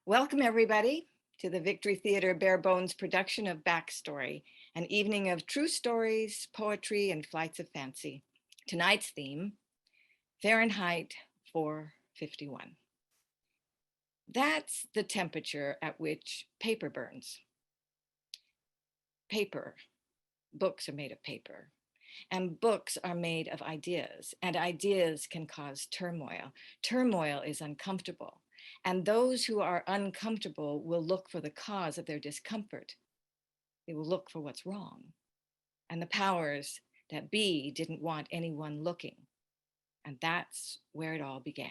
Welcome, everybody, to the Victory Theater Bare Bones production of Backstory, an evening of true stories, poetry, and flights of fancy. Tonight's theme, Fahrenheit 451. That's the temperature at which paper burns. Paper, books are made of paper, and books are made of ideas, and ideas can cause turmoil. Turmoil is uncomfortable, and those who are uncomfortable will look for the cause of their discomfort. They will look for what's wrong. And the powers that be didn't want anyone looking. And that's where it all began.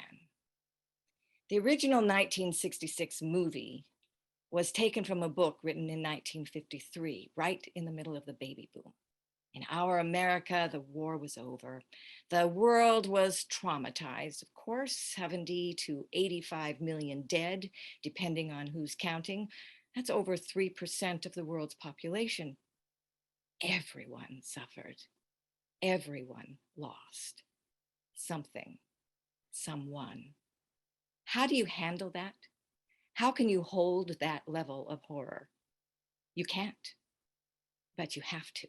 The original 1966 movie was taken from a book written in 1953, right in the middle of the baby boom. In our America, the war was over. The world was traumatized, of course, 70 to 85 million dead, depending on who's counting. That's over 3% of the world's population. Everyone suffered. Everyone lost something, someone. How do you handle that? How can you hold that level of horror? You can't, but you have to.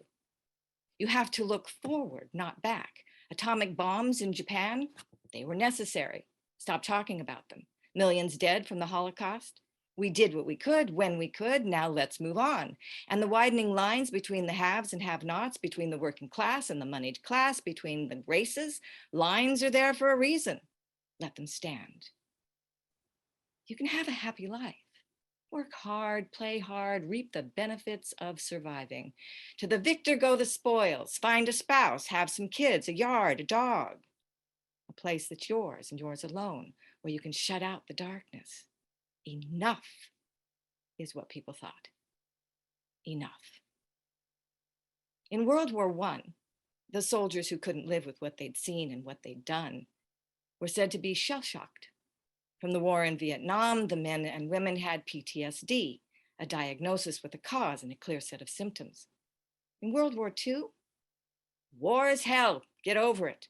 You have to look forward, not back. Atomic bombs in Japan, they were necessary. Stop talking about them. Millions dead from the Holocaust. We did what we could when we could. Now let's move on. And the widening lines between the haves and have-nots, between the working class and the moneyed class, between the races, lines are there for a reason. Let them stand. You can have a happy life. Work hard, play hard, reap the benefits of surviving. To the victor go the spoils. Find a spouse, have some kids, a yard, a dog, a place that's yours and yours alone, where you can shut out the darkness. Enough is what people thought. Enough. In World War I, the soldiers who couldn't live with what they'd seen and what they'd done were said to be shell-shocked. From the war in Vietnam, the men and women had PTSD, a diagnosis with a cause and a clear set of symptoms. In World War II, war is hell, get over it.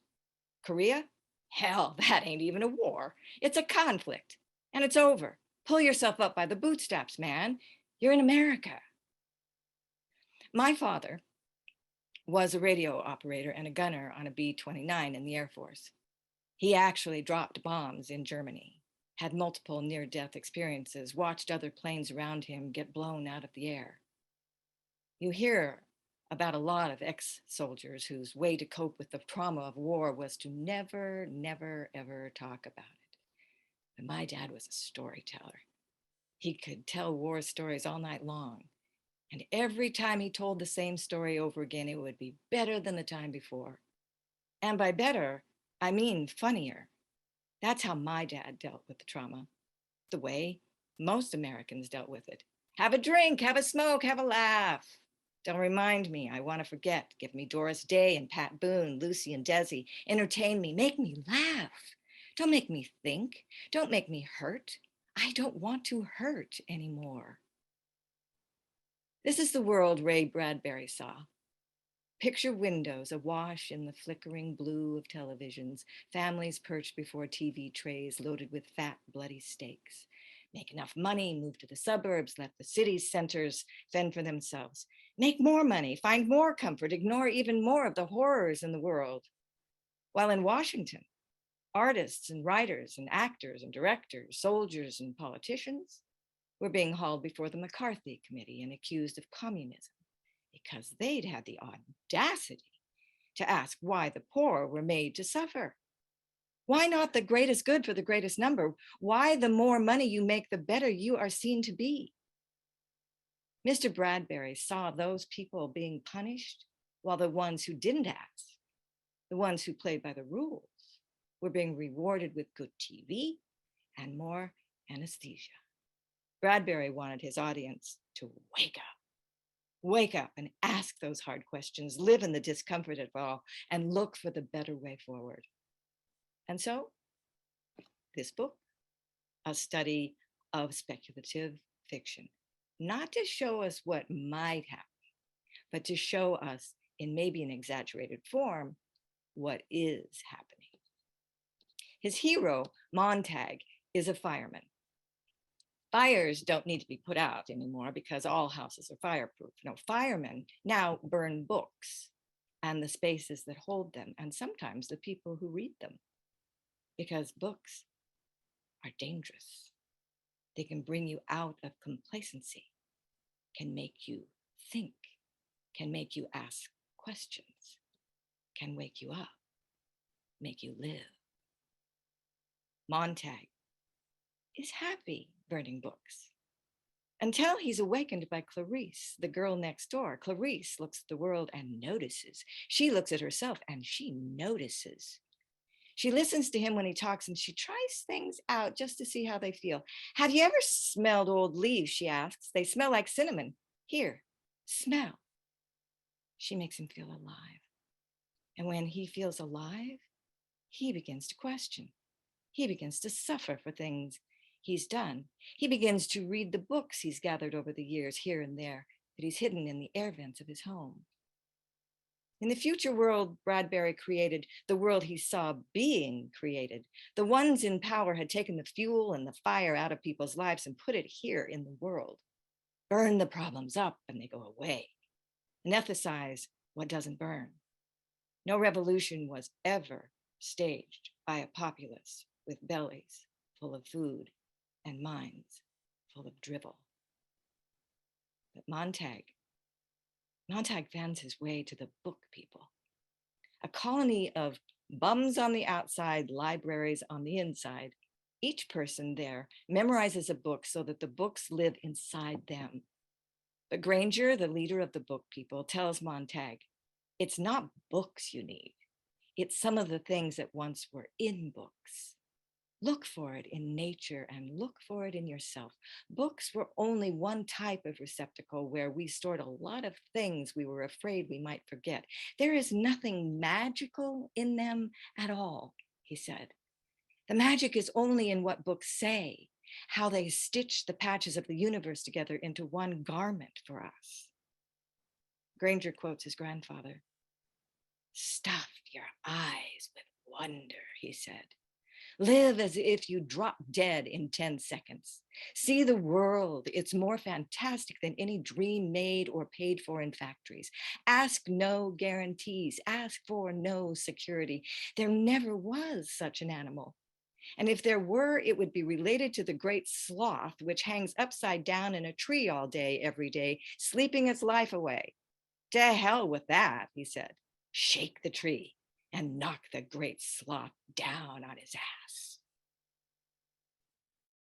Korea, hell, that ain't even a war. It's a conflict, and it's over. Pull yourself up by the bootstraps, man. You're in America. My father was a radio operator and a gunner on a B-29 in the Air Force. He actually dropped bombs in Germany, had multiple near-death experiences, watched other planes around him get blown out of the air. You hear about a lot of ex-soldiers whose way to cope with the trauma of war was to never, never, ever talk about it. But my dad was a storyteller. He could tell war stories all night long. And every time he told the same story over again, it would be better than the time before. And by better, I mean funnier. That's how my dad dealt with the trauma, the way most Americans dealt with it. Have a drink, have a smoke, have a laugh. Don't remind me, I want to forget. Give me Doris Day and Pat Boone, Lucy and Desi. Entertain me, make me laugh. Don't make me think. Don't make me hurt. I don't want to hurt anymore. This is the world Ray Bradbury saw. Picture windows awash in the flickering blue of televisions, families perched before TV trays loaded with fat, bloody steaks. Make enough money, move to the suburbs, let the city's centers fend for themselves. Make more money, find more comfort, ignore even more of the horrors in the world. While in Washington, artists and writers and actors and directors, soldiers and politicians were being hauled before the McCarthy Committee and accused of communism, because they'd had the audacity to ask why the poor were made to suffer. Why not the greatest good for the greatest number? Why the more money you make, the better you are seen to be? Mr. Bradbury saw those people being punished while the ones who didn't ask, the ones who played by the rules, were being rewarded with good TV and more anesthesia. Bradbury wanted his audience to wake up and ask those hard questions, live in the discomfort of it all, and look for the better way forward. And so, this book, a study of speculative fiction, not to show us what might happen, but to show us in maybe an exaggerated form what is happening. His hero, Montag, is a fireman. Fires don't need to be put out anymore because all houses are fireproof. No, firemen now burn books and the spaces that hold them, and sometimes the people who read them, because books are dangerous. They can bring you out of complacency, can make you think, can make you ask questions, can wake you up, make you live. Montag is happy burning books until he's awakened by Clarice, the girl next door. Clarice looks at the world and notices. She looks at herself and she notices. She listens to him when he talks and she tries things out just to see how they feel. Have you ever smelled old leaves? She asks. They smell like cinnamon. Here, smell. She makes him feel alive. And when he feels alive, he begins to question. He begins to suffer for things he's done. He begins to read the books he's gathered over the years here and there that he's hidden in the air vents of his home. In the future world Bradbury created, the world he saw being created, the ones in power had taken the fuel and the fire out of people's lives and put it here in the world. Burn the problems up and they go away. Anesthetize what doesn't burn. No revolution was ever staged by a populace with bellies full of food and minds full of drivel. But Montag finds his way to the book people, a colony of bums on the outside, libraries on the inside. Each person there memorizes a book so that the books live inside them. But Granger, the leader of the book people, tells Montag, it's not books you need. It's some of the things that once were in books. Look for it in nature and look for it in yourself. Books were only one type of receptacle where we stored a lot of things we were afraid we might forget. There is nothing magical in them at all, he said. The magic is only in what books say, how they stitch the patches of the universe together into one garment for us. Granger quotes his grandfather. Stuff your eyes with wonder, he said. Live as if you drop dead in 10 seconds. See the world. It's more fantastic than any dream made or paid for in factories. Ask no guarantees. Ask for no security. There never was such an animal. And if there were, it would be related to the great sloth, which hangs upside down in a tree all day, every day, sleeping its life away. To hell with that, he said. Shake the tree and knock the great sloth down on his ass.